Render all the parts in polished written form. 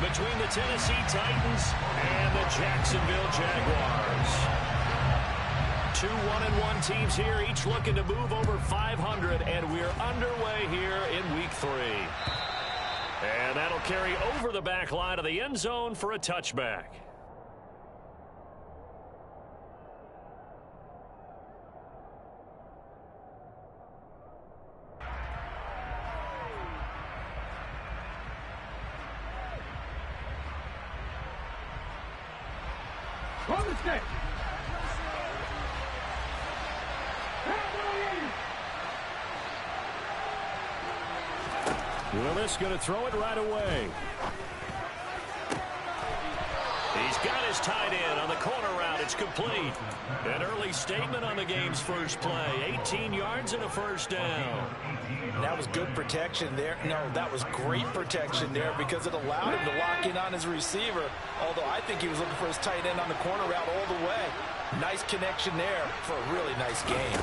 between the Tennessee Titans and the Jacksonville Jaguars. Two 1-1 teams here, each looking to move over 500, and we're underway here in Week 3. And that'll carry over the back line of the end zone for a touchback. Willis going to throw it right away. He's got his tight end on the corner route. It's complete. An early statement on the game's first play. 18 yards and a first down. That was good protection there. No, that was great protection there because it allowed him to lock in on his receiver. Although I think he was looking for his tight end on the corner route all the way. Nice connection there for a really nice game.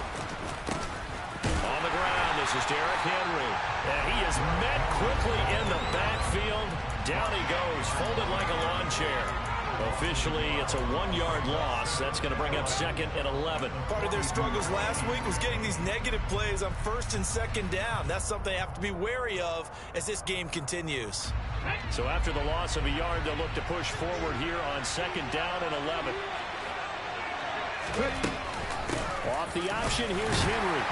On the ground, this is Derrick Henry. And he is met quickly in the backfield. Down he goes, folded like a lawn chair. Officially, it's a 1-yard loss. That's going to bring up 2nd and 11. Part of their struggles last week was getting these negative plays on 1st and 2nd down. That's something they have to be wary of as this game continues. So after the loss of a yard, they'll look to push forward here on 2nd down and 11. Off the option, here's Henry.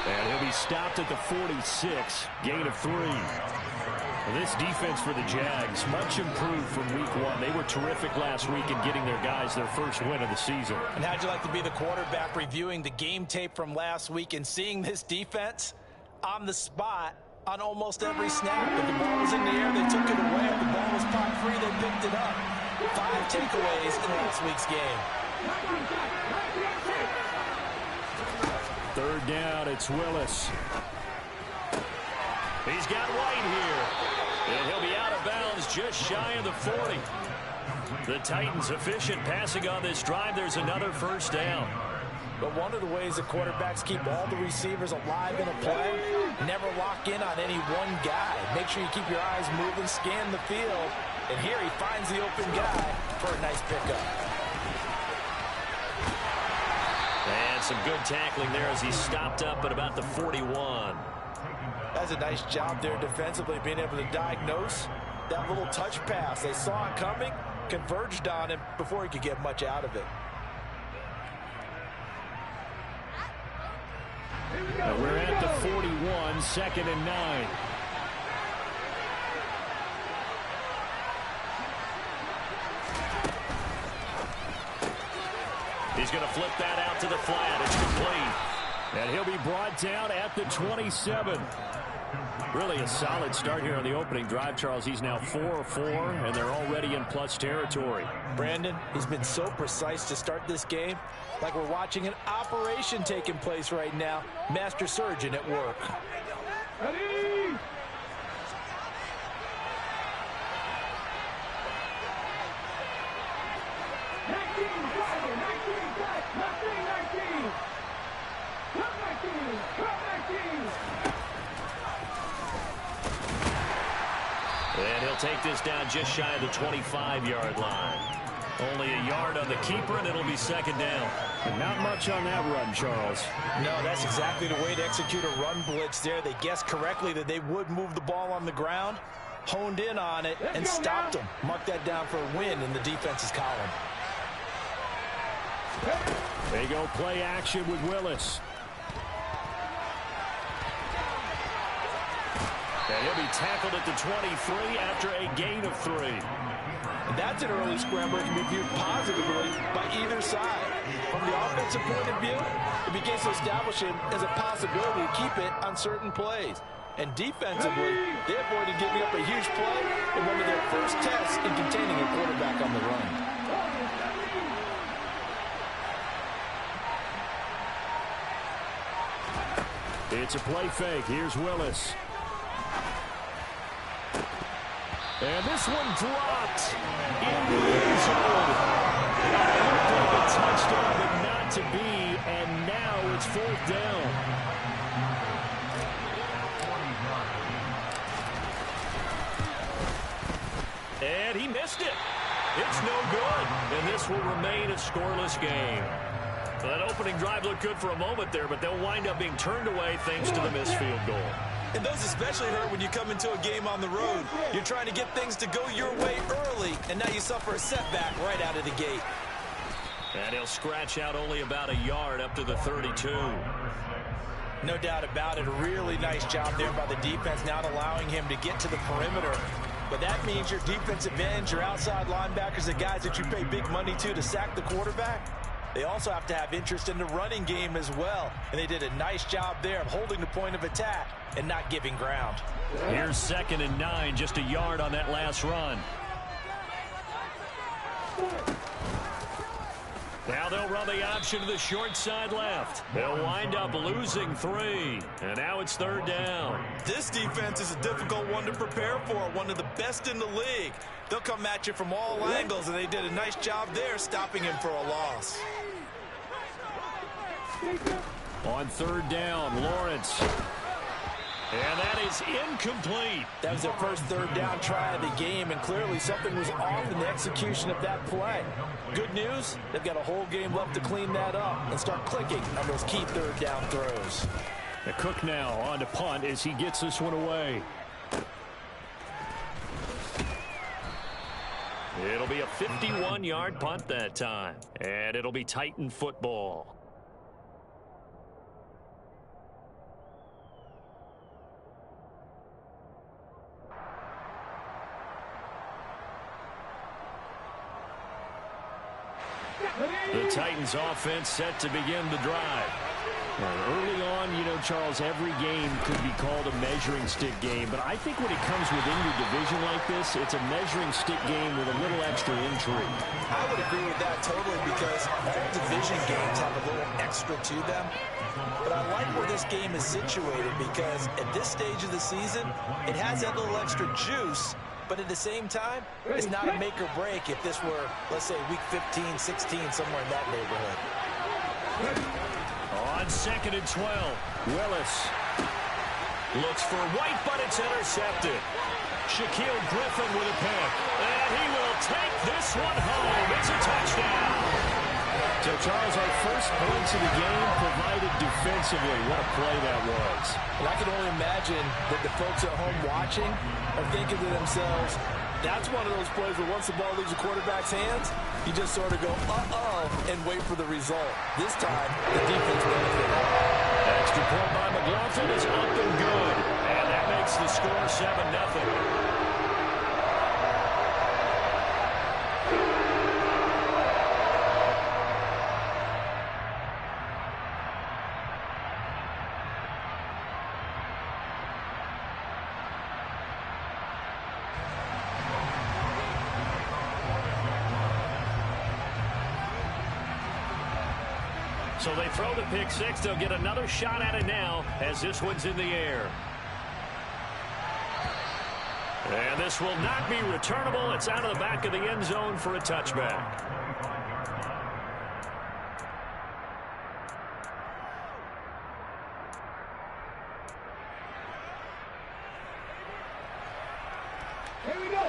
And he'll be stopped at the 46, gain of 3. This defense for the Jags, much improved from Week 1. They were terrific last week in getting their guys their first win of the season. And how'd you like to be the quarterback reviewing the game tape from last week and seeing this defense on the spot on almost every snap? If the ball was in the air, they took it away. If the ball was popped free, they picked it up. 5 takeaways in last week's game. 3rd down, it's Willis. He's got White here. And he'll be out of bounds just shy of the 40. The Titans efficient passing on this drive. There's another first down. But one of the ways the quarterbacks keep all the receivers alive in a play, never lock in on any one guy. Make sure you keep your eyes moving, scan the field. And here he finds the open guy for a nice pickup. And some good tackling there as he stopped up at about the 41. That's a nice job there defensively, being able to diagnose that little touch pass. They saw it coming, converged on him before he could get much out of it. And we're at the 41, 2nd and 9. He's going to flip that out to the flat. It's complete. And he'll be brought down at the 27. Really a solid start here on the opening drive, Charles. He's now 4 of 4, and they're already in plus territory. Brandon, he's been so precise to start this game. Like we're watching an operation taking place right now. Master surgeon at work. Ready? And he'll take this down just shy of the 25-yard line. Only a yard on the keeper, and it'll be 2nd down. And not much on that run, Charles. No, that's exactly the way to execute a run blitz there. They guessed correctly that they would move the ball on the ground, honed in on it, and stopped them. Mark that down for a win in the defense's column. They go play action with Willis. And he'll be tackled at the 23 after a gain of 3. And that's an early scramble that can be viewed positively by either side. From the offensive point of view, it begins to establish him as a possibility to keep it on certain plays. And defensively, they avoided giving up a huge play in one of their first tests in containing a quarterback on the run. It's a play fake. Here's Willis. And this one dropped in the end zone. It looked like a touchdown, but not to be. And now it's 4th down. And he missed it. It's no good. And this will remain a scoreless game. So that opening drive looked good for a moment there, but they'll wind up being turned away thanks to the missed field goal. And those especially hurt when you come into a game on the road. You're trying to get things to go your way early, and now you suffer a setback right out of the gate. And he'll scratch out only about a yard up to the 32. No doubt about it. A really nice job there by the defense, not allowing him to get to the perimeter. But that means your defensive ends, your outside linebackers, the guys that you pay big money to sack the quarterback, they also have to have interest in the running game as well. And they did a nice job there of holding the point of attack and not giving ground. Here's 2nd and 9, just a yard on that last run. Now they'll run the option to the short side left. They'll wind up losing 3. And now it's 3rd down. This defense is a difficult one to prepare for, one of the best in the league. They'll come at you from all angles, and they did a nice job there stopping him for a loss. On 3rd down, Lawrence. And that is incomplete. That was their first 3rd down try of the game, and clearly something was off in the execution of that play. Good news, they've got a whole game left to clean that up and start clicking on those key 3rd down throws. The Cook now on to punt as he gets this one away. It'll be a 51-yard punt that time, and it'll be Titan football. The Titans offense set to begin the drive. Early on, you know, Charles, every game could be called a measuring stick game, but I think when it comes within your division like this, it's a measuring stick game with a little extra intrigue. I would agree with that totally, because all division games have a little extra to them. But I like where this game is situated, because at this stage of the season, it has that little extra juice. But at the same time, it's not a make or break if this were, let's say, week 15, 16, somewhere in that neighborhood. On 2nd and 12, Willis looks for White, but it's intercepted. Shaquille Griffin with a pick. And he will take this one home. It's a touchdown. So, Charles, our first points of the game provided defensively. What a play that was. And I can only imagine that the folks at home watching are thinking to themselves, that's one of those plays where once the ball leaves the quarterback's hands, you just sort of go, uh-oh, and wait for the result. This time, the defense benefited. Extra point by McLaughlin is up and good. And that makes the score 7-0. So they throw the pick six. They'll get another shot at it now as this one's in the air. And this will not be returnable. It's out of the back of the end zone for a touchback.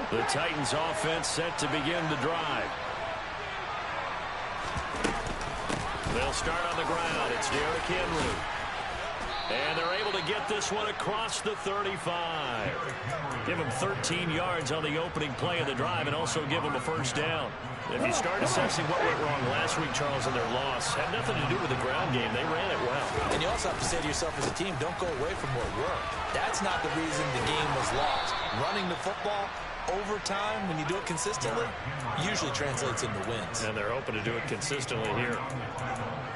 The Titans offense set to begin the drive. They'll start on the ground. It's Derrick Henry. And they're able to get this one across the 35. Give them 13 yards on the opening play of the drive and also give them a first down. If you start assessing what went wrong last week, Charles, in their loss, had nothing to do with the ground game. They ran it well. And you also have to say to yourself as a team, don't go away from what worked. That's not the reason the game was lost. Running the football over time, when you do it consistently, usually translates into wins. And they're open to do it consistently here.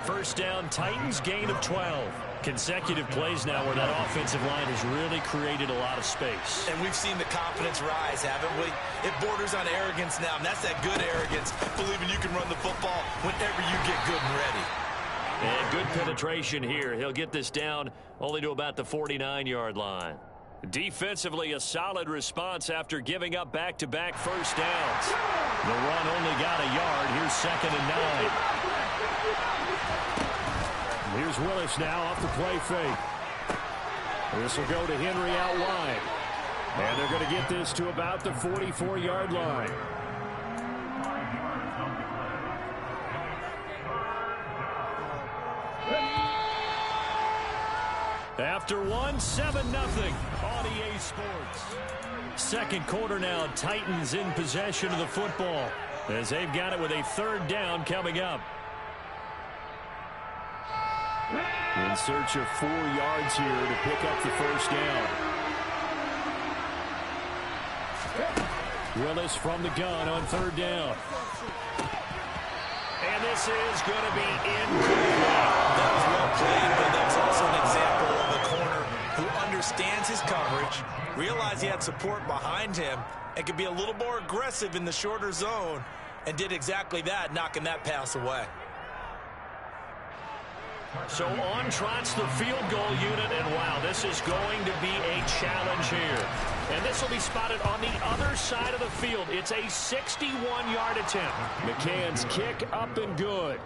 First down, Titans, gain of 12. Consecutive plays now where that offensive line has really created a lot of space. And we've seen the confidence rise, haven't we? It borders on arrogance now, and that's that good arrogance, believing you can run the football whenever you get good and ready. And good penetration here. He'll get this down only to about the 49-yard line. Defensively, a solid response after giving up back-to-back first downs. The run only got a yard. Here's 2nd and 9. Here's Willis now off the play fake. This will go to Henry out wide. And they're going to get this to about the 44-yard line. After 7-0 on EA Sports. Second quarter now, Titans in possession of the football as they've got it with a third down coming up. In search of 4 yards here to pick up the first down. Willis from the gun on third down. And this is going to be incomplete. That was well played, but that's also an example of a corner who understands his coverage, realized he had support behind him, and could be a little more aggressive in the shorter zone, and did exactly that, knocking that pass away. So on trots the field goal unit, and wow, this is going to be a challenge here. And this will be spotted on the other side of the field. It's a 61-yard attempt. McCann's kick up and good.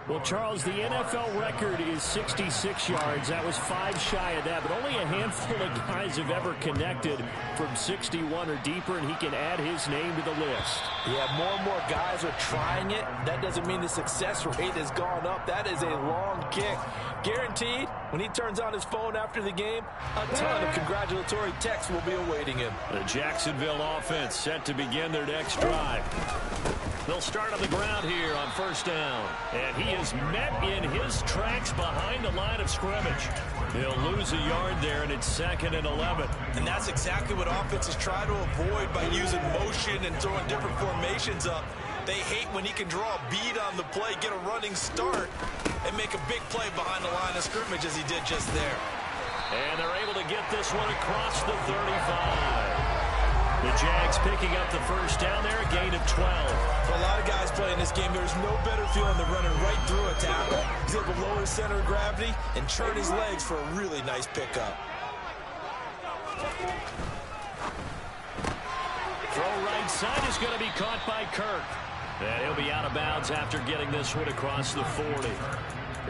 Well, Charles, the NFL record is 66 yards. That was 5 shy of that, but only a handful of guys have ever connected from 61 or deeper, and he can add his name to the list. Yeah, more and more guys are trying it. That doesn't mean the success rate has gone up. That is a long kick. Guaranteed, when he turns on his phone after the game, a ton of congratulatory texts will be awaiting him. The Jacksonville offense set to begin their next drive. They'll start on the ground here on first down. And he is met in his tracks behind the line of scrimmage. He'll lose a yard there, and it's 2nd and 11. And that's exactly what offenses try to avoid by using motion and throwing different formations up. They hate when he can draw a bead on the play, get a running start, and make a big play behind the line of scrimmage as he did just there. And they're able to get this one across the 35. The Jags picking up the first down there, a gain of 12. For a lot of guys playing this game, there's no better feeling than running right through a tackle. He's able to lower his center of gravity and churn his legs for a really nice pickup. Throw right side is going to be caught by Kirk. And he'll be out of bounds after getting this one across the 40.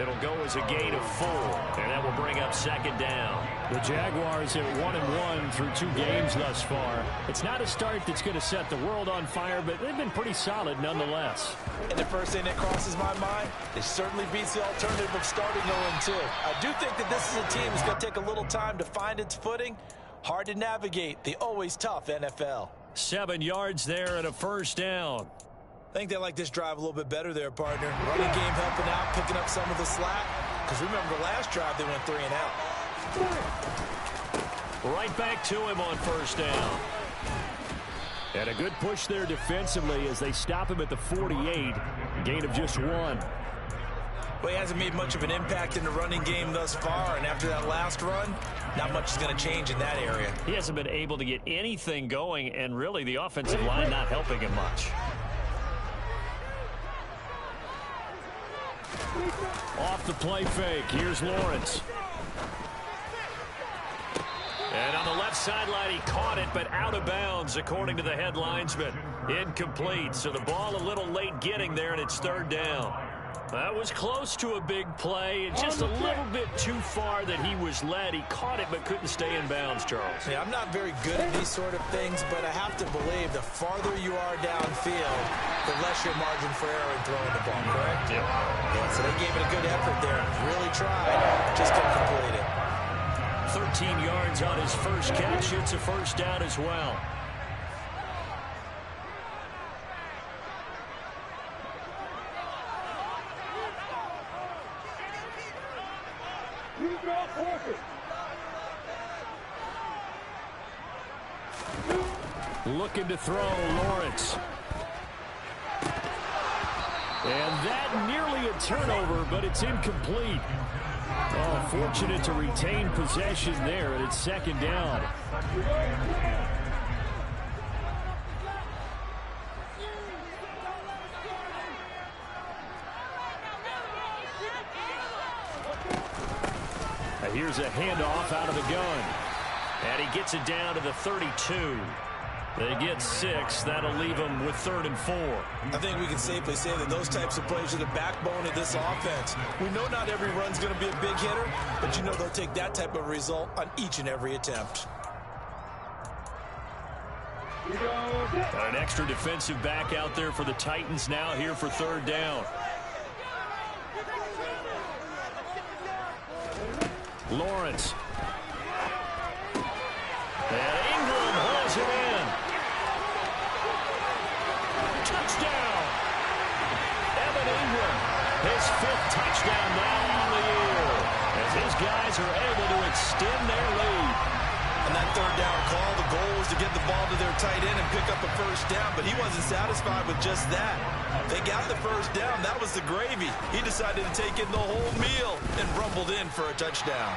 It'll go as a gain of 4, and that will bring up second down. The Jaguars at 1-1 through 2 games thus far. It's not a start that's going to set the world on fire, but they've been pretty solid nonetheless. And the first thing that crosses my mind, it certainly beats the alternative of starting 0-2. I do think that this is a team that's going to take a little time to find its footing. Hard to navigate the always tough NFL. 7 yards there and a first down. I think they like this drive a little bit better there, partner. Running game helping out, picking up some of the slack. Because remember, the last drive they went 3 and out. Right back to him on first down. And a good push there defensively as they stop him at the 48. Gain of just 1. Well, he hasn't made much of an impact in the running game thus far. And after that last run, not much is going to change in that area. He hasn't been able to get anything going, and really the offensive line not helping him much. Off the play fake, here's Lawrence. And on the left sideline, he caught it, but out of bounds, according to the head linesman. Incomplete, so the ball a little late getting there, and it's third down. That was close to a big play. Just a little bit too far that he was led. He caught it, but couldn't stay in bounds, Charles. Yeah, I'm not very good at these sort of things, but I have to believe the farther you are downfield, the less your margin for error in throwing the ball, correct? Yeah, so they gave it a good effort there. Really tried, just couldn't complete it. 13 yards on his first catch. It's a first down as well. Looking to throw, Lawrence. And that nearly a turnover, but it's incomplete. Oh, fortunate to retain possession there, and it's second down. Here's a handoff out of the gun. And he gets it down to the 32. They get 6. That'll leave them with 3rd and 4. I think we can safely say that those types of plays are the backbone of this offense. We know not every run's going to be a big hitter, but you know they'll take that type of result on each and every attempt. Got an extra defensive back out there for the Titans now here for third down. Lawrence. And Ingram hauls it in. Touchdown. Evan Ingram, his 5th touchdown now on the year, as his guys are able to extend their lead. On that third down call, the goal was to get the ball to their tight end and pick up a first down, but he wasn't satisfied with just that. They got the first down. That was the gravy. He decided to take in the whole meal and rumbled in for a touchdown.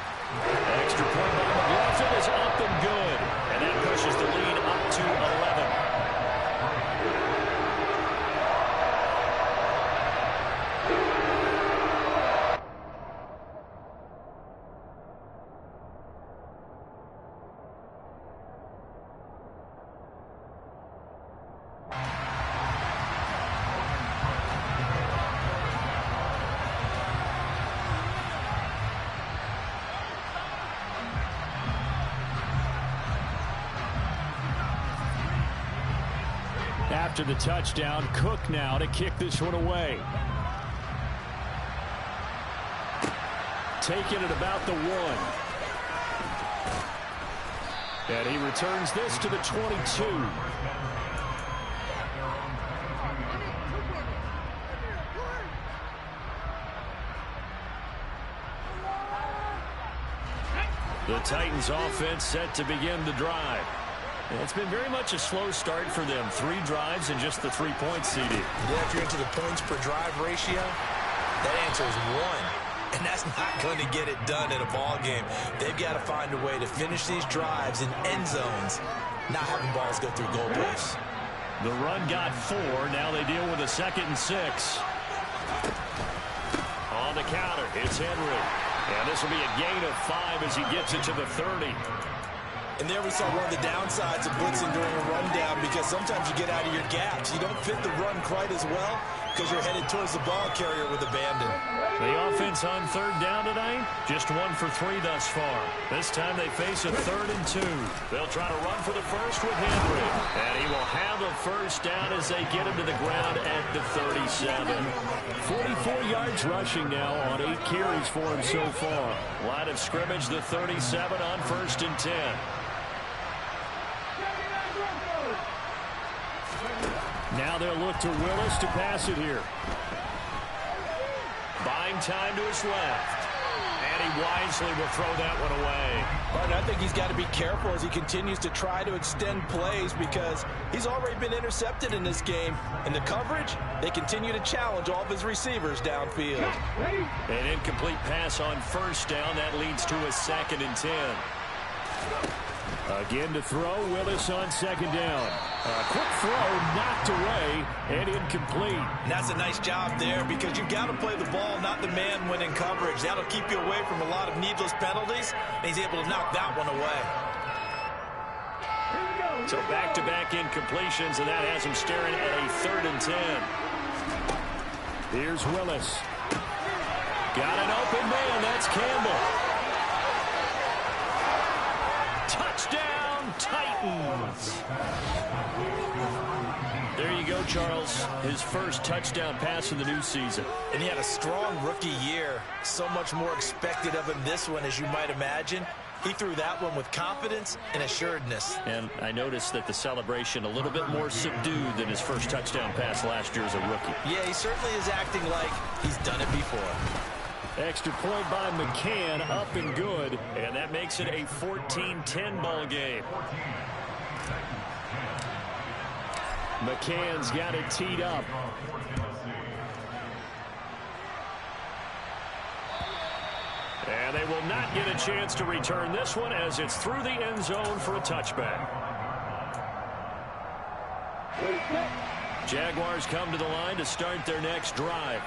Extra point by McLaughlin is up and good, and that pushes the lead up to 11. After the touchdown, Cook now to kick this one away. Taking it about the 1. And he returns this to the 22. The Titans offense set to begin the drive. It's been very much a slow start for them. 3 drives and just the 3 points, CD. Yeah, if you're into the points per drive ratio, that answer is 1. And that's not going to get it done in a ball game. They've got to find a way to finish these drives in end zones, not having balls go through goalposts. The run got 4. Now they deal with a 2nd and 6. On the counter, it's Henry. And this will be a gain of 5 as he gets it to the 30. And there we saw one of the downsides of blitzing during a rundown, because sometimes you get out of your gaps. You don't fit the run quite as well because you're headed towards the ball carrier with abandon. The offense on third down tonight, just 1 for 3 thus far. This time they face a 3rd and 2. They'll try to run for the first with Henry. And he will have a first down as they get him to the ground at the 37. 44 yards rushing now on 8 carries for him so far. Line of scrimmage, the 37 on 1st and 10. Now they'll look to Willis to pass it here. Buying time to his left. And he wisely will throw that one away. But I think he's got to be careful as he continues to try to extend plays, because he's already been intercepted in this game. And the coverage, they continue to challenge all of his receivers downfield. An incomplete pass on first down. That leads to a 2nd and 10. Again to throw, Willis on 2nd down. A quick throw, knocked away, and incomplete. And that's a nice job there, because you've got to play the ball, not the man when in coverage. That'll keep you away from a lot of needless penalties, and he's able to knock that one away. So back-to-back incompletions, and that has him staring at a 3rd and 10. Here's Willis. Got an open man, that's Campbell. Touchdown, Titans. There you go, Charles. His first touchdown pass of the new season. And he had a strong rookie year. So much more expected of him this one, as you might imagine. He threw that one with confidence and assuredness. And I noticed that the celebration a little bit more subdued than his first touchdown pass last year as a rookie. Yeah, he certainly is acting like he's done it before. Extra point by McCann, up and good, and that makes it a 14-10 ball game. McCann's got it teed up. And they will not get a chance to return this one, as it's through the end zone for a touchback. Jaguars come to the line to start their next drive.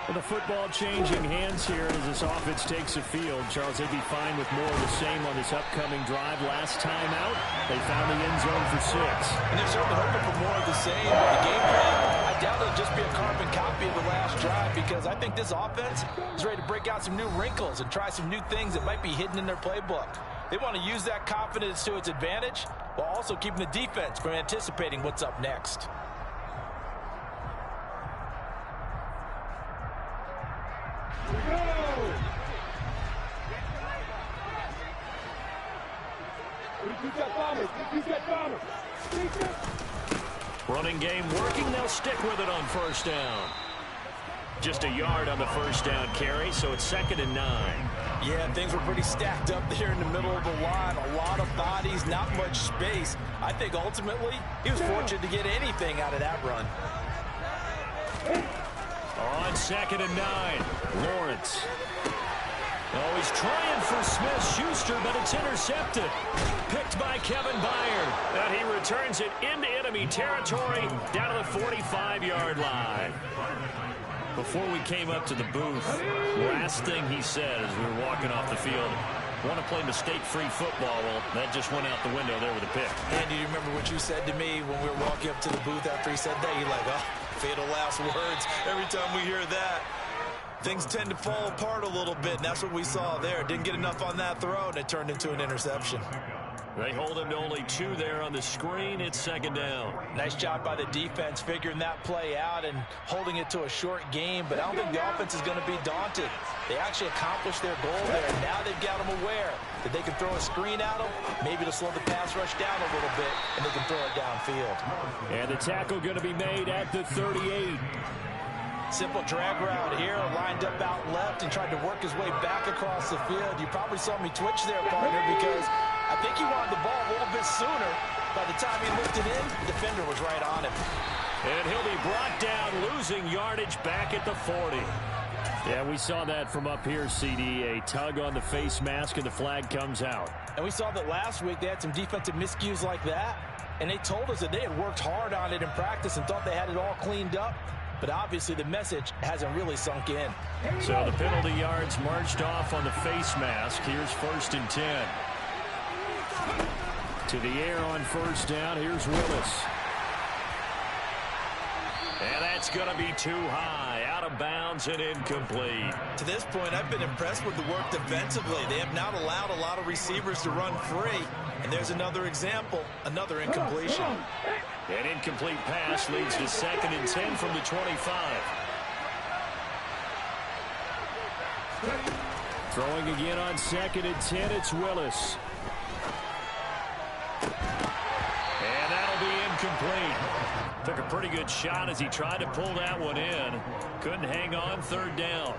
With the football changing hands here as this offense takes the field. Charles, they'd be fine with more of the same on this upcoming drive. Last time out, they found the end zone for 6. And they're certainly hoping for more of the same. The game plan, I doubt it'll just be a carbon copy of the last drive, because I think this offense is ready to break out some new wrinkles and try some new things that might be hidden in their playbook. They want to use that confidence to its advantage while also keeping the defense from anticipating what's up next. Running game working. They'll stick with it on first down. Just a yard on the first down carry, so it's 2nd and 9. Yeah, things were pretty stacked up there in the middle of the line. A lot of bodies, not much space. I think ultimately he was fortunate to get anything out of that run. On 2nd and 9, Lawrence. Oh, he's trying for Smith-Schuster, but it's intercepted. Picked by Kevin Byard. And he returns it into enemy territory down to the 45-yard line. Before we came up to the booth, last thing he said as we were walking off the field, want to play mistake-free football. Well, that just went out the window there with a pick. Andy, do you remember what you said to me when we were walking up to the booth after he said that? You're like, oh, fatal last words. Every time we hear that, things tend to fall apart a little bit, and that's what we saw there. Didn't get enough on that throw, and it turned into an interception. They hold him to only 2 there on the screen. It's 2nd down. Nice job by the defense figuring that play out and holding it to a short game, but I don't think the offense is going to be daunted. They actually accomplished their goal there. Now they've got them aware that they can throw a screen at them, maybe to slow the pass rush down a little bit, and they can throw it downfield. And the tackle going to be made at the 38. Simple drag route here, lined up out left and tried to work his way back across the field. You probably saw me twitch there, partner, because I think he wanted the ball a little bit sooner. By the time he lifted in, the defender was right on him. And he'll be brought down, losing yardage back at the 40. Yeah, we saw that from up here, CD. A tug on the face mask, and the flag comes out. And we saw that last week they had some defensive miscues like that, and they told us that they had worked hard on it in practice and thought they had it all cleaned up. But obviously the message hasn't really sunk in. So the penalty yards marched off on the face mask. Here's 1st and 10. To the air on first down. Here's Willis. And that's going to be too high. Out of bounds and incomplete. To this point, I've been impressed with the work defensively. They have not allowed a lot of receivers to run free. And there's another example, another incompletion. An incomplete pass leads to 2nd and 10 from the 25. Throwing again on 2nd and 10, it's Willis. And that'll be incomplete. Took a pretty good shot as he tried to pull that one in. Couldn't hang on, 3rd down.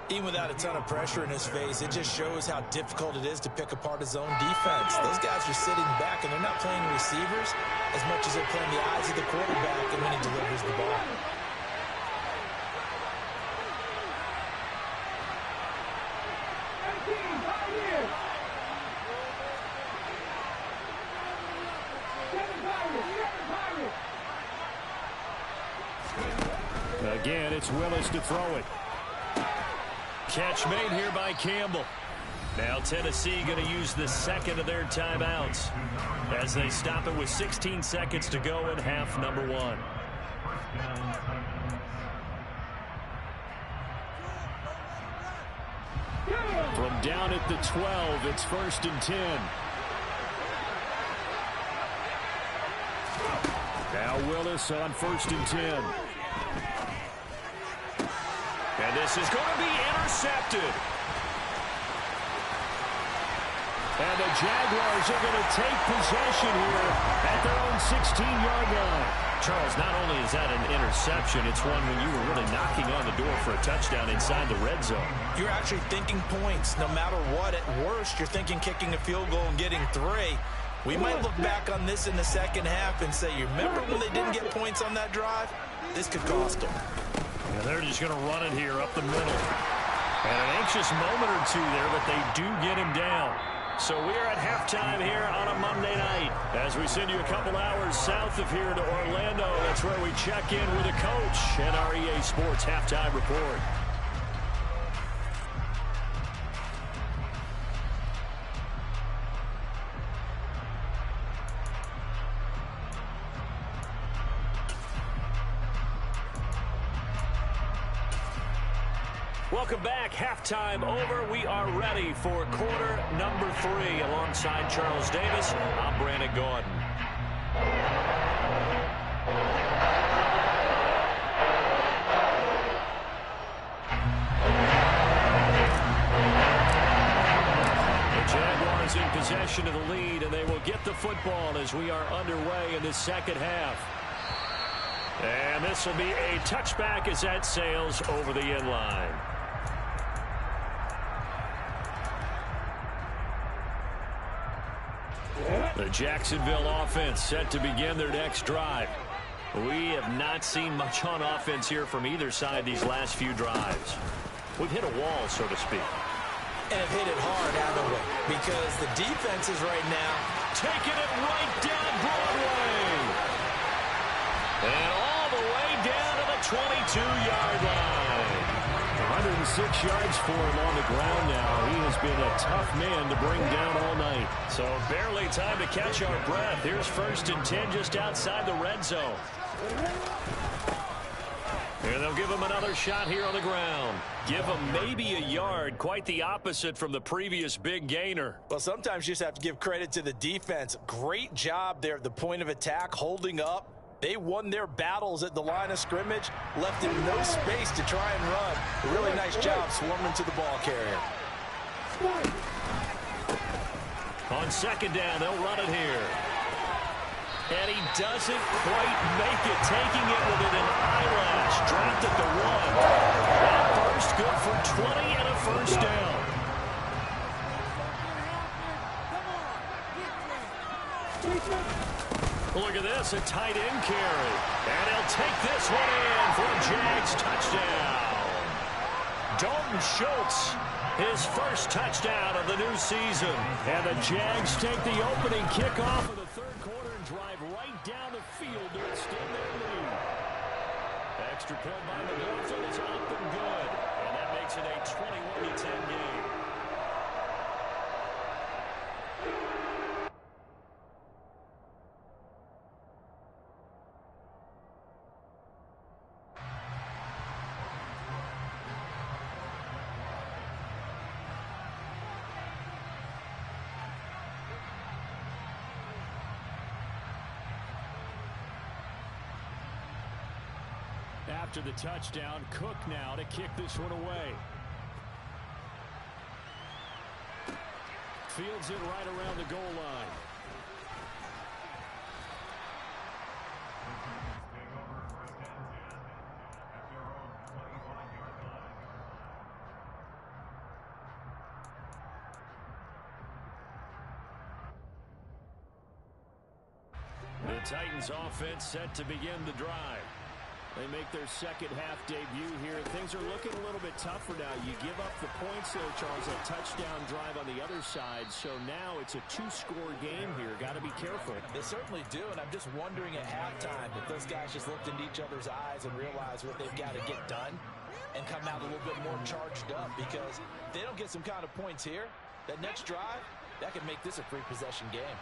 Even without a ton of pressure in his face, it just shows how difficult it is to pick apart his own defense. Those guys are sitting back, and they're not playing receivers as much as they're playing the eyes of the quarterback and when he delivers the ball. Again, it's Willis to throw it. Catch made here by Campbell. Now Tennessee going to use the 2nd of their timeouts as they stop it with 16 seconds to go in half number 1. From down at the 12, it's 1st and 10. Now Willis on 1st and 10. And this is going to be intercepted. And the Jaguars are going to take possession here at their own 16-yard line. Charles, not only is that an interception, it's one when you were really knocking on the door for a touchdown inside the red zone. You're actually thinking points no matter what. At worst, you're thinking kicking a field goal and getting 3. We might look back on this in the second half and say, you remember when they didn't get points on that drive? This could cost them. Yeah, they're just going to run it here up the middle. And an anxious moment or two there, but they do get him down. So we're at halftime here on a Monday night. As we send you a couple hours south of here to Orlando, that's where we check in with the coach and our EA Sports Halftime Report. Welcome back. Halftime over. We are ready for quarter number 3. Alongside Charles Davis, I'm Brandon Gordon. The Jaguars in possession of the lead, and they will get the football as we are underway in the second half. And this will be a touchback as that sails over the end line. The Jacksonville offense set to begin their next drive. We have not seen much on offense here from either side these last few drives. We've hit a wall, so to speak. And have hit it hard, haven't we? Because the defenses right now taking it right down Broadway. And all the way down to the 22-yard line. 106 yards for him on the ground now. He has been a tough man to bring down all night. So barely time to catch our breath. Here's 1st and 10 just outside the red zone. And they'll give him another shot here on the ground. Give him maybe a yard, quite the opposite from the previous big gainer. Well, sometimes you just have to give credit to the defense. Great job there at the point of attack, holding up. They won their battles at the line of scrimmage, left him no space to try and run. A really nice job swarming to the ball carrier. On 2nd down, they'll run it here. And he doesn't quite make it, taking it within an eyelash. Dropped at the 1. That first good for 20 and a first down. Look at this, a tight end carry. And he'll take this one in for a Jags touchdown. Dalton Schultz, his first touchdown of the new season. And the Jags take the opening kickoff of the 3rd quarter and drive right down the field to extend their lead. Extra point by the Dolphins is up and good. And that makes it a 21-10 game. After the touchdown, Cook now to kick this one away. Fields it right around the goal line. The Titans offense set to begin the drive. They make their second half debut here. Things are looking a little bit tougher now. You give up the points there, Charles, a touchdown drive on the other side. So now it's a 2-score game here. Got to be careful. They certainly do, and I'm just wondering at halftime if those guys just looked into each other's eyes and realized what they've got to get done and come out a little bit more charged up, because if they don't get some kind of points here, that next drive, that could make this a 3-possession game.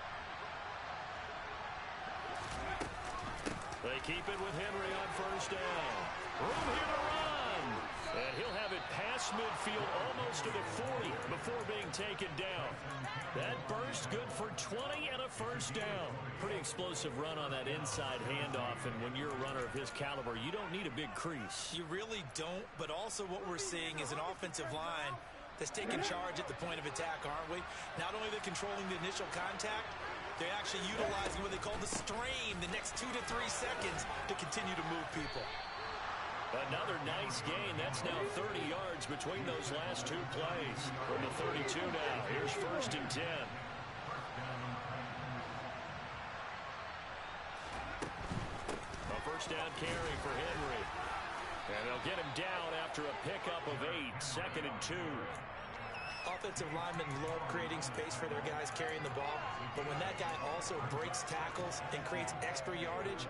They keep it with Henry on 1st down. Room here to run. And he'll have it past midfield almost to the 40 before being taken down. That burst good for 20 and a first down. Pretty explosive run on that inside handoff. And when you're a runner of his caliber, you don't need a big crease. You really don't, but also what we're seeing is an offensive line that's taking charge at the point of attack, aren't we? Not only are they controlling the initial contact, they're actually utilizing what they call the strain, the next 2 to 3 seconds, to continue to move people. Another nice gain. That's now 30 yards between those last 2 plays. From the 32 now. Here's 1st and 10. A first down carry for Henry. And they'll get him down after a pickup of 8. 2nd and 2. Offensive linemen love creating space for their guys carrying the ball, but when that guy also breaks tackles and creates extra yardage,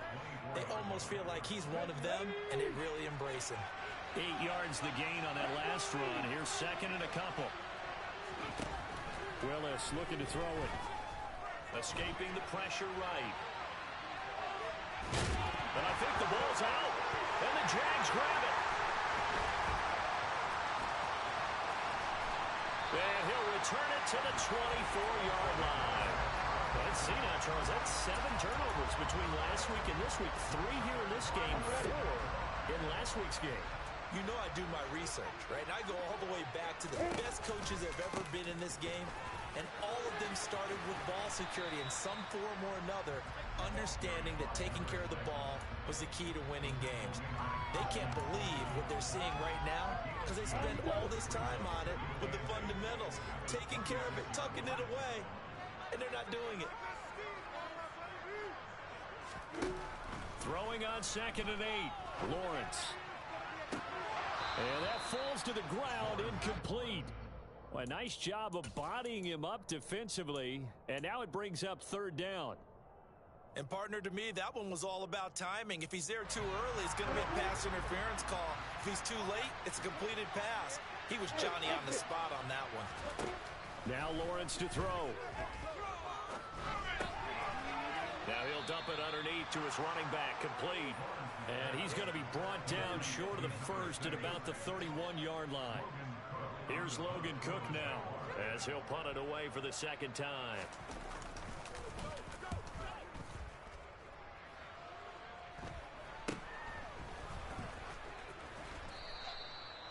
they almost feel like he's one of them, and they really embrace him. 8 yards the gain on that last run. Here's 2nd and a couple. Willis looking to throw it. Escaping the pressure right. And I think the ball's out. And the Jags grab it. return it to the 24-yard line. Let's see now, Charles. That's 7 turnovers between last week and this week. 3 here in this game, 4 in last week's game. You know I do my research, right? And I go all the way back to the best coaches that have ever been in this game, and all of them started with ball security in some form or another, understanding that taking care of the ball was the key to winning games. They can't believe what they're seeing right now because they spend all this time on it with the fundamentals, taking care of it, tucking it away, and they're not doing it. Throwing on 2nd and 8. Lawrence. And that falls to the ground, incomplete. Well, a nice job of bodying him up defensively, and now it brings up 3rd down. And partner, to me, that one was all about timing. If he's there too early, it's going to be a pass interference call. If he's too late, it's a completed pass. He was Johnny on the spot on that one. Now Lawrence to throw. Now he'll dump it underneath to his running back, complete. And he's going to be brought down short of the first at about the 31-yard line. Here's Logan Cook now as he'll punt it away for the 2nd time.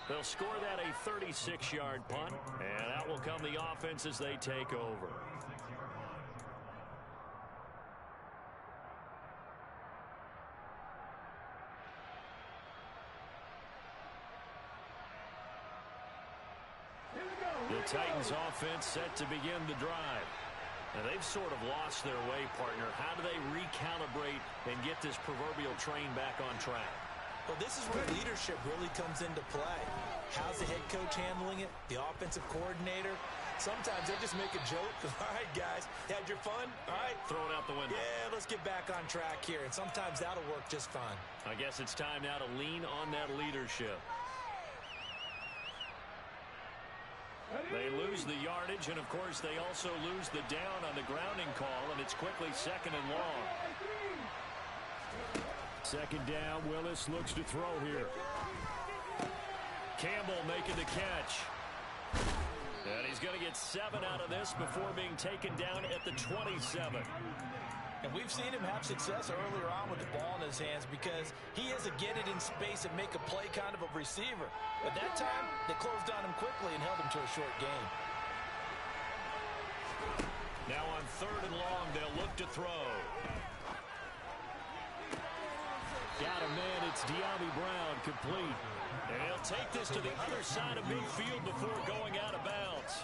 They'll score that a 36-yard punt, and out will come the offense as they take over. The Titans offense set to begin the drive. And they've sort of lost their way, partner. How do they recalibrate and get this proverbial train back on track? Well, this is where leadership really comes into play. How's the head coach handling it? The offensive coordinator? Sometimes they just make a joke. All right, guys, had your fun? All right. Throw it out the window. Yeah, let's get back on track here. And sometimes that'll work just fine. I guess it's time now to lean on that leadership. They lose the yardage, and, of course, they also lose the down on the grounding call, and it's quickly 2nd and long. 2nd down, Willis looks to throw here. Campbell making the catch. And he's going to get 7 out of this before being taken down at the 27. And we've seen him have success earlier on with the ball in his hands because he is a get it in space and make a play kind of a receiver. But that time, they closed on him quickly and held him to a short gain. Now on 3rd and long, they'll look to throw. Got a man, it's De'Ami Brown, complete. And he'll take this to the other side of midfield before going out of bounds.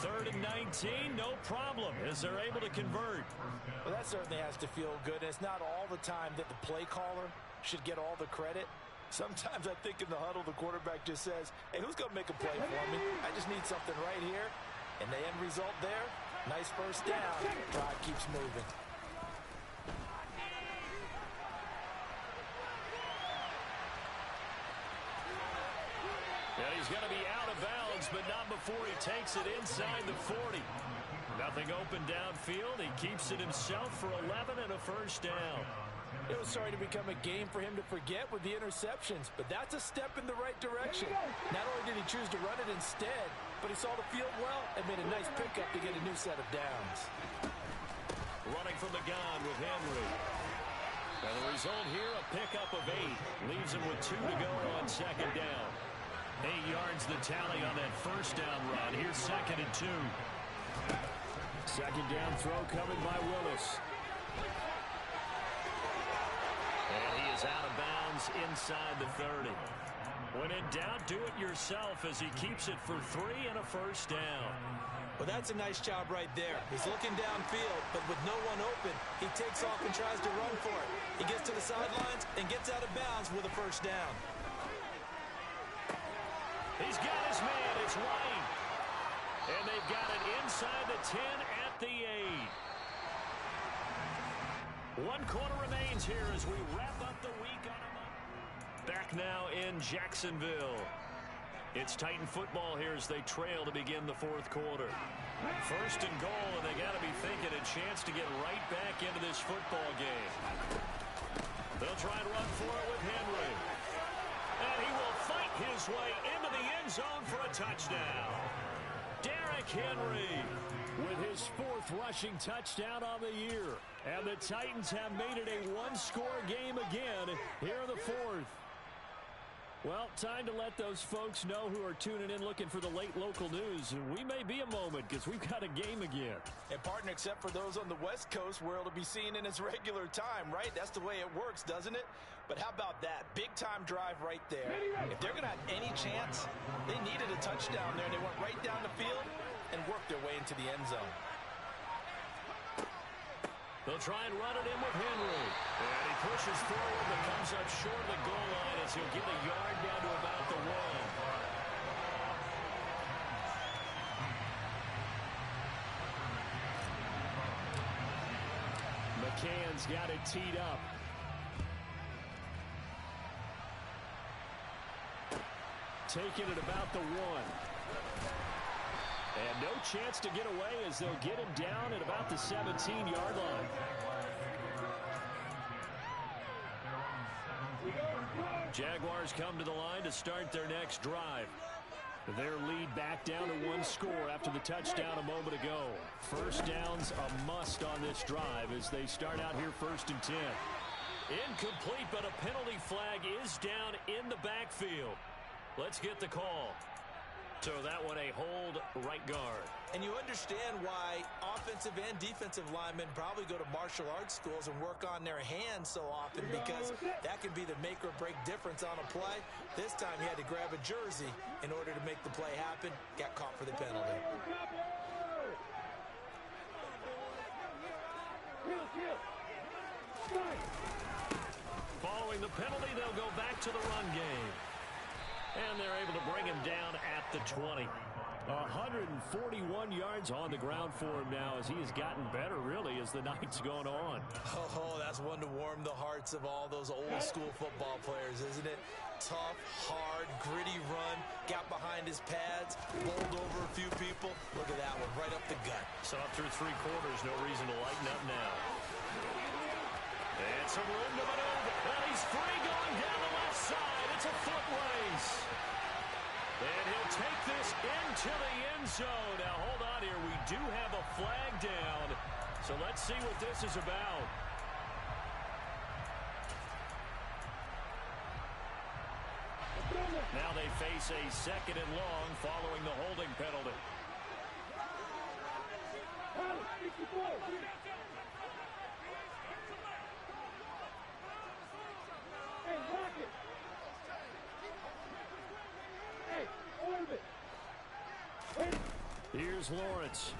3rd and 19, no problem, as they're able to convert. Well, that certainly has to feel good. It's not all the time that the play caller should get all the credit. Sometimes I think in the huddle, the quarterback just says, hey, who's going to make a play for me? I just need something right here. And the end result there, nice 1st down. Drive keeps moving. And he's going to be out of bounds, but not before he takes it inside the 40. Nothing open downfield. He keeps it himself for 11 and a 1st down. It was starting to become a game for him to forget with the interceptions, but that's a step in the right direction. Not only did he choose to run it instead, but he saw the field well and made a nice pickup to get a new set of downs. Running from the gun with Henry. And the result here, a pickup of 8. Leaves him with 2 to go on 2nd down. 8 yards the tally on that 1st down run. Here's 2nd and 2. 2nd down throw coming by Willis. And he is out of bounds inside the 30. When in doubt, do it yourself as he keeps it for 3 and a 1st down. Well, that's a nice job right there. He's looking downfield, but with no one open, he takes off and tries to run for it. He gets to the sidelines and gets out of bounds with a 1st down. He's got his man. It's White. And they've got it inside the 10 at the 8. 1 quarter remains here as we wrap up the week on a Monday. Back now in Jacksonville. It's Titan football here as they trail to begin the 4th quarter. 1st and goal, and they got to be thinking a chance to get right back into this football game. They'll try and run for it with Henry. And he will fight his way into the end zone for a touchdown. Darren Derrick Henry with his 4th rushing touchdown on the year. And the Titans have made it a one-score game again here in the 4th. Well, time to let those folks know who are tuning in looking for the late local news. We may be a moment because we've got a game again. And partner, except for those on the West Coast where it'll be seen in its regular time, right? That's the way it works, doesn't it? But how about that? Big-time drive right there. If they're going to have any chance, they needed a touchdown there. They went right down the field and worked their way into the end zone. They'll try and run it in with Henry. And he pushes forward but comes up short of the goal line as he'll get a yard down to about the 1. McCann's got it teed up. Taking it about the 1. And no chance to get away as they'll get him down at about the 17-yard line. Jaguars come to the line to start their next drive. Their lead back down to 1 score after the touchdown a moment ago. First down's a must on this drive as they start out here 1st and 10. Incomplete, but a penalty flag is down in the backfield. Let's get the call. So that one a hold right guard. And you understand why offensive and defensive linemen probably go to martial arts schools and work on their hands so often, because that can be the make or break difference on a play. This time he had to grab a jersey in order to make the play happen. Got caught for the penalty. Following the penalty, they'll go back to the run game. And they're able to bring him down at the 20. 141 yards on the ground for him now as he has gotten better, really, as the night's gone on. Oh, that's one to warm the hearts of all those old school football players, isn't it? Tough, hard, gritty run, got behind his pads, bowled over a few people. Look at that one, right up the gut. So up through 3 quarters, no reason to lighten up now. And some room to maneuver. Well, he's free going down the left side. It's a foot race. And he'll take this into the end zone. Now, hold on here. We do have a flag down. So let's see what this is about. Now they face a 2nd and long following the holding penalty. Here's Lawrence.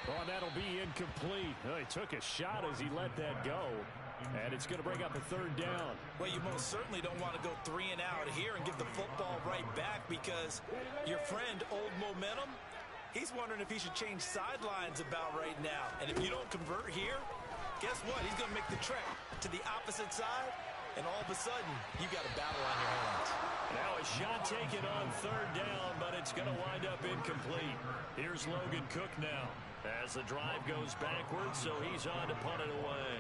Oh, that'll be incomplete. Oh, he took a shot as he let that go. And it's going to bring up a 3rd down. Well, you most certainly don't want to go 3 and out here and give the football right back, because your friend, Old Momentum, he's wondering if he should change sidelines about right now. And if you don't convert here, guess what? He's going to make the trek to the opposite side, and all of a sudden, you got a battle on your hands. Now a shot taken on 3rd down, but it's going to wind up incomplete. Here's Logan Cook now as the drive goes backwards, so he's on to punt it away.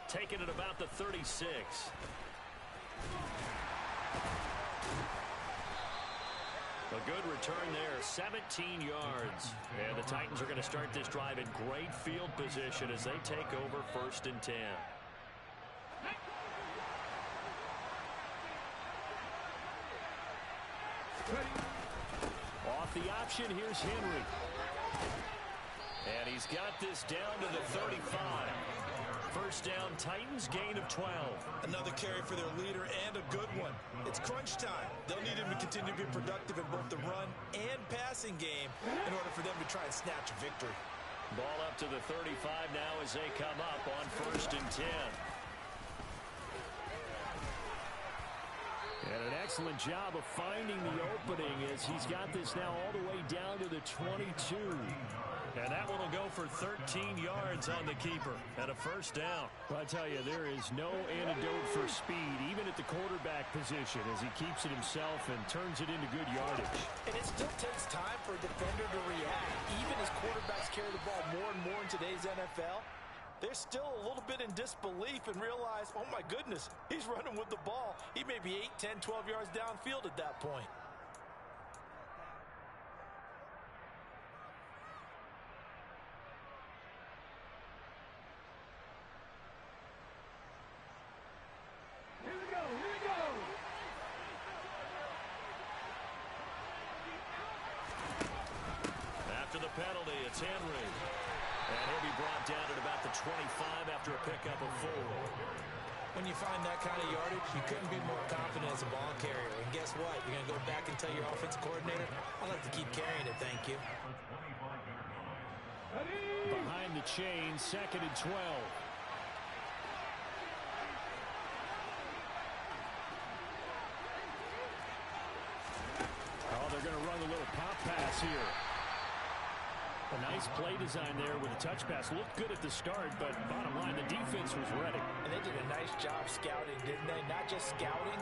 Taking it about the 36. A good return there, 17 yards. And the Titans are going to start this drive in great field position as they take over 1st and 10. Off the option, here's Henry. And he's got this down to the 35. 1st down, Titans, gain of 12. Another carry for their leader, and a good one. It's crunch time. They'll need him to continue to be productive in both the run and passing game in order for them to try and snatch a victory. Ball up to the 35 now as they come up on 1st and 10. And an excellent job of finding the opening as he's got this now all the way down to the 22. And that one will go for 13 yards on the keeper and a 1st down. Well, I tell you, there is no antidote for speed, even at the quarterback position, as he keeps it himself and turns it into good yardage. And it still takes time for a defender to react. Even as quarterbacks carry the ball more and more in today's NFL, they're still a little bit in disbelief and realize, oh my goodness, he's running with the ball. He may be 8, 10, 12 yards downfield at that point. After the penalty, it's Henry. And he'll be brought down at about the 25 after a pickup of 4. When you find that kind of yardage, you couldn't be more confident as a ball carrier. And guess what? You're going to go back and tell your offensive coordinator, I'd like to keep carrying it, thank you. Behind the chain, 2nd and 12. Oh, they're going to run a little pop pass here. A nice play design there with a touch pass. Looked good at the start, but bottom line, the defense was ready. And they did a nice job scouting, didn't they? Not just scouting,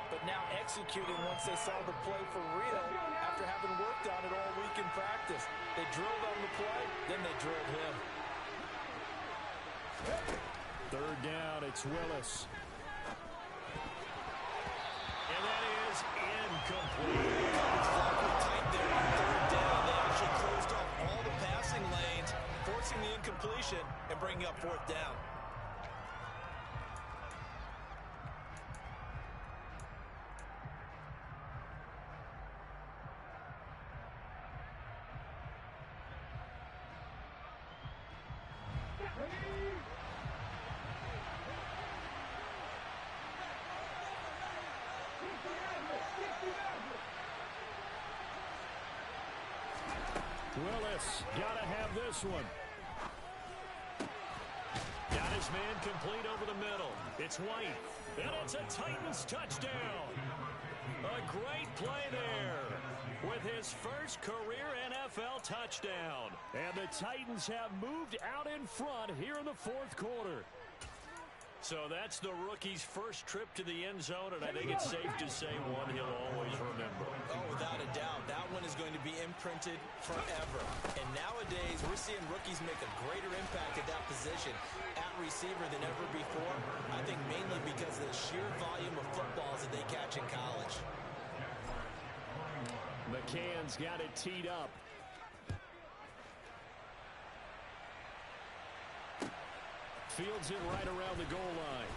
but now executing once they saw the play for real after having worked on it all week in practice. They drilled on the play, then they drilled him. 3rd down, it's Willis. And that is incomplete. It's awfully tight there on 3rd down. They actually closed off all the passing lanes, forcing the incompletion and bringing up 4th down. Willis, gotta have this one. Got his man complete over the middle. It's White, and it's a Titans touchdown. A great play there with his first career NFL touchdown. And the Titans have moved out in front here in the 4th quarter. So that's the rookie's first trip to the end zone, and I think it's safe to say one he'll always remember. Oh, without a doubt. That one is going to be imprinted forever. And nowadays, we're seeing rookies make a greater impact at that position at receiver than ever before. I think mainly because of the sheer volume of footballs that they catch in college. McCann's got it teed up. Fields it right around the goal line.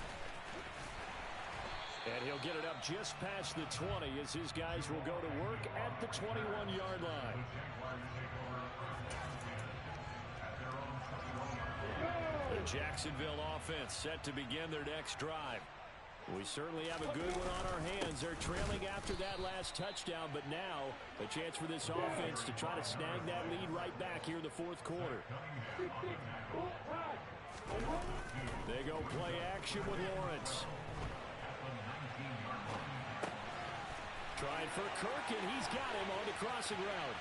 And he'll get it up just past the 20 as his guys will go to work at the 21-yard line. The Jacksonville offense set to begin their next drive. We certainly have a good one on our hands. They're trailing after that last touchdown, but now a chance for this offense to try to snag that lead right back here in the 4th quarter. They go play action with Lawrence. Trying for Kirk, and he's got him on the crossing route.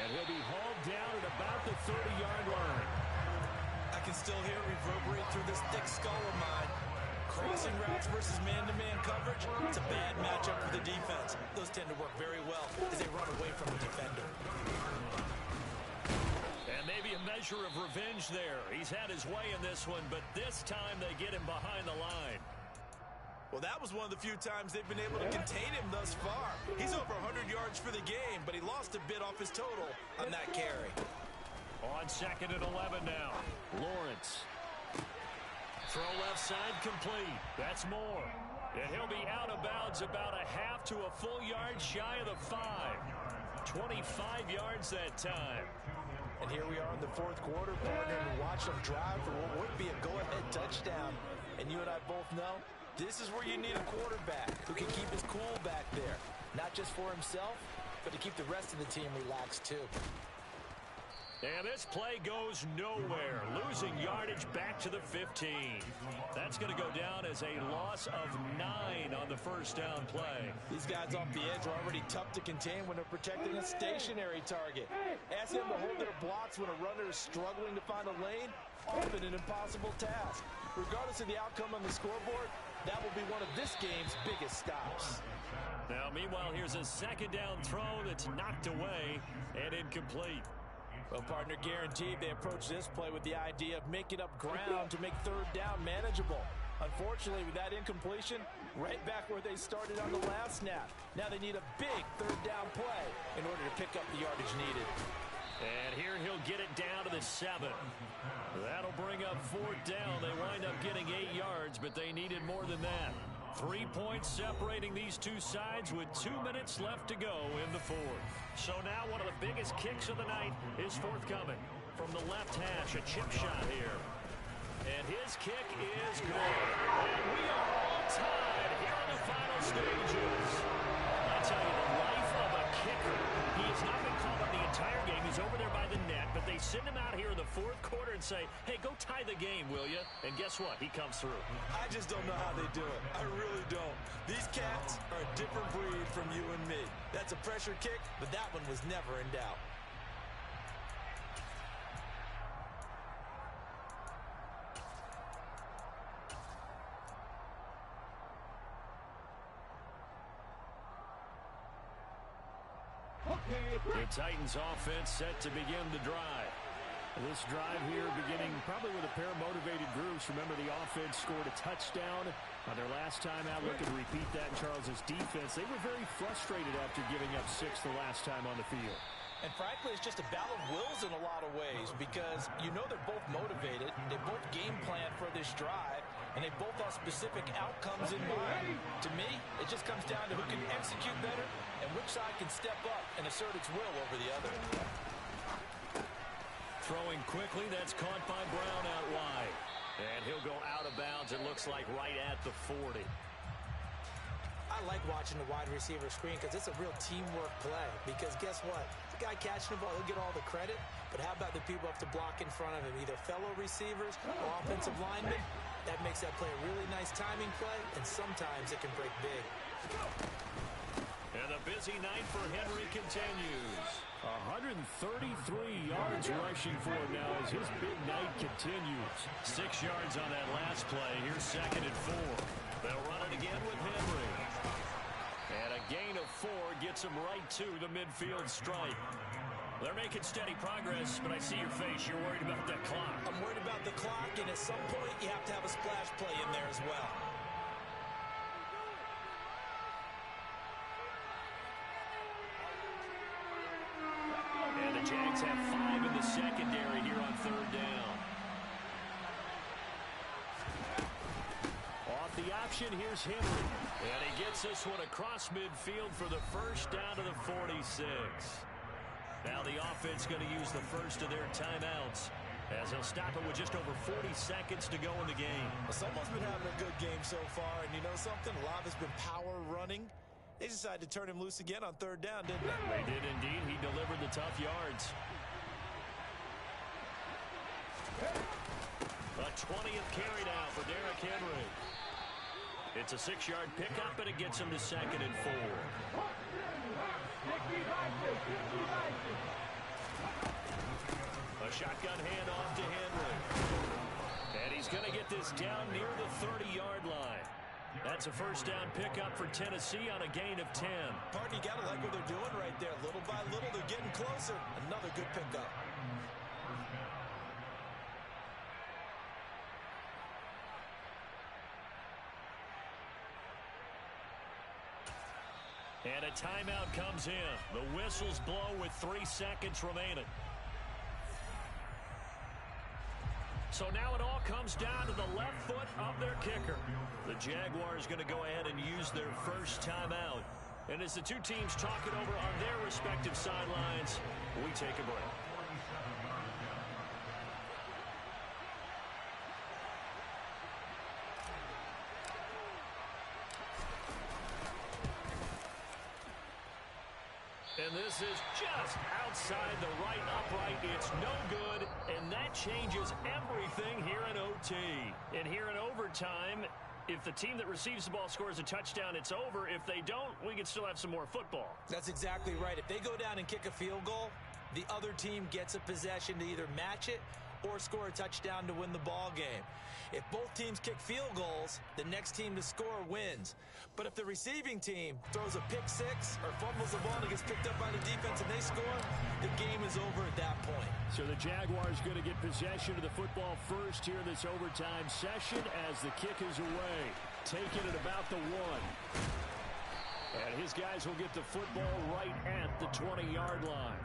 And he'll be hauled down at about the 30-yard line. I can still hear it reverberate through this thick skull of mine. Crossing routes versus man-to-man coverage, it's a bad matchup for the defense. Those tend to work very well as they run away from the defender. And maybe a measure of revenge there. He's had his way in this one, but this time they get him behind the line. Well, that was one of the few times they've been able to contain him thus far. He's over 100 yards for the game, but he lost a bit off his total on that carry. On 2nd and 11 now. Lawrence. Throw left side complete. That's Moore. And he'll be out of bounds about a half to a full yard shy of the 5. 25 yards that time. And here we are in the 4th quarter, partner, and watch them drive for what would be a go-ahead touchdown. And you and I both know, this is where you need a quarterback who can keep his cool back there. Not just for himself, but to keep the rest of the team relaxed too. And this play goes nowhere. Losing yardage back to the 15. That's going to go down as a loss of 9 on the first down play. These guys off the edge are already tough to contain when they're protecting a stationary target. Ask them to hold their blocks when a runner is struggling to find a lane. Often an impossible task. Regardless of the outcome on the scoreboard, that will be one of this game's biggest stops. Now, meanwhile, here's a 2nd down throw that's knocked away and incomplete. Well, partner, guaranteed they approach this play with the idea of making up ground to make third down manageable. Unfortunately, with that incompletion, right back where they started on the last snap. Now they need a big third down play in order to pick up the yardage needed. And here he'll get it down to the 7. That'll bring up fourth down. They wind up getting 8 yards, but they needed more than that. 3 points separating these two sides with 2 minutes left to go in the fourth. So now one of the biggest kicks of the night is forthcoming. From the left hash, a chip shot here. And his kick is good. And we are all tied here in the final stages. I tell you, the life of a kicker. He has not been called on the entire game. He's over there by the net, but they send him out here in the fourth quarter and say, hey, go tie the game, will you? And guess what? He comes through. I just don't know how they do it. I really don't. These cats are a different breed from you and me. That's a pressure kick, but that one was never in doubt. The Titans offense set to begin the drive. This drive here beginning probably with a pair of motivated groups. Remember, the offense scored a touchdown on their last time out. Looking to repeat that in Charles's defense. They were very frustrated after giving up 6 the last time on the field. And frankly, it's just a battle of wills in a lot of ways because you know they're both motivated. They both game plan for this drive, and they both have specific outcomes in mind. To me, it just comes down to who can execute better and which side can step up and assert its will over the other. Throwing quickly, that's caught by Brown out wide. And he'll go out of bounds, it looks like, right at the 40. I like watching the wide receiver screen because it's a real teamwork play. Because guess what? The guy catching the ball, he'll get all the credit. But how about the people up to block in front of him? Either fellow receivers or offensive linemen. That makes that play a really nice timing play, and sometimes it can break big. And the busy night for Henry continues. 133 yards rushing for him now as his big night continues. 6 yards on that last play. Here's 2nd and 4. They'll run it again with Henry. And a gain of 4 gets him right to the midfield stripe. They're making steady progress, but I see your face. You're worried about that clock. I'm worried about the clock, and at some point, you have to have a splash play in there as well. And the Jags have 5 in the secondary here on 3rd down. Off the option, here's Henry. And he gets this one across midfield for the first down to the 46. Now the offense going to use the first of their timeouts as they'll stop it with just over 40 seconds to go in the game. Well, someone's been having a good game so far, and you know something? A lot has been power running. They decided to turn him loose again on 3rd down, didn't they? They did indeed. He delivered the tough yards. A 20th carry down for Derrick Henry. It's a 6-yard pickup, and it gets him to 2nd and 4. A shotgun handoff to Henry. And he's going to get this down near the 30-yard line. That's a first down pickup for Tennessee on a gain of 10. Partner, you got to like what they're doing right there. Little by little, they're getting closer. Another good pickup. And a timeout comes in. The whistles blow with 3 seconds remaining. So now it all comes down to the left foot of their kicker. The Jaguars going to go ahead and use their first timeout. And as the two teams talk it over on their respective sidelines, we take a break. And this is just outside the right upright. It's no good, and that changes everything here in OT. And here in overtime, if the team that receives the ball scores a touchdown, it's over. If they don't, we can still have some more football. That's exactly right. If they go down and kick a field goal, the other team gets a possession to either match it or score a touchdown to win the ball game. If both teams kick field goals, the next team to score wins. But if the receiving team throws a pick six or fumbles the ball and it gets picked up by the defense and they score, the game is over at that point. So the Jaguars going to get possession of the football first here in this overtime session as the kick is away. Taking it about the 1. And his guys will get the football right at the 20-yard line.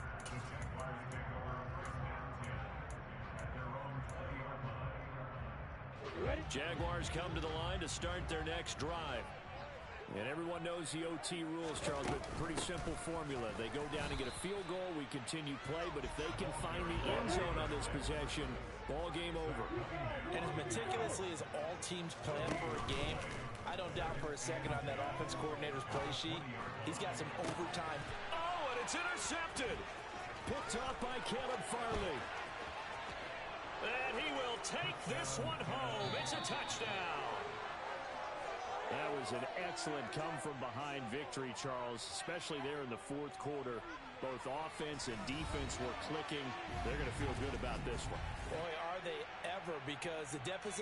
Jaguars come to the line to start their next drive. And everyone knows the OT rules, Charles, but pretty simple formula. They go down and get a field goal, we continue play, but if they can find the end zone on this possession, ball game over. And as meticulously as all teams plan for a game, I don't doubt for a second on that offense coordinator's play sheet, he's got some overtime. Oh, and it's intercepted. Picked off by Caleb Farley. And he will take this one home. It's a touchdown. That was an excellent come-from-behind victory, Charles, especially there in the fourth quarter. Both offense and defense were clicking. They're going to feel good about this one. Boy, are they ever, because the deficit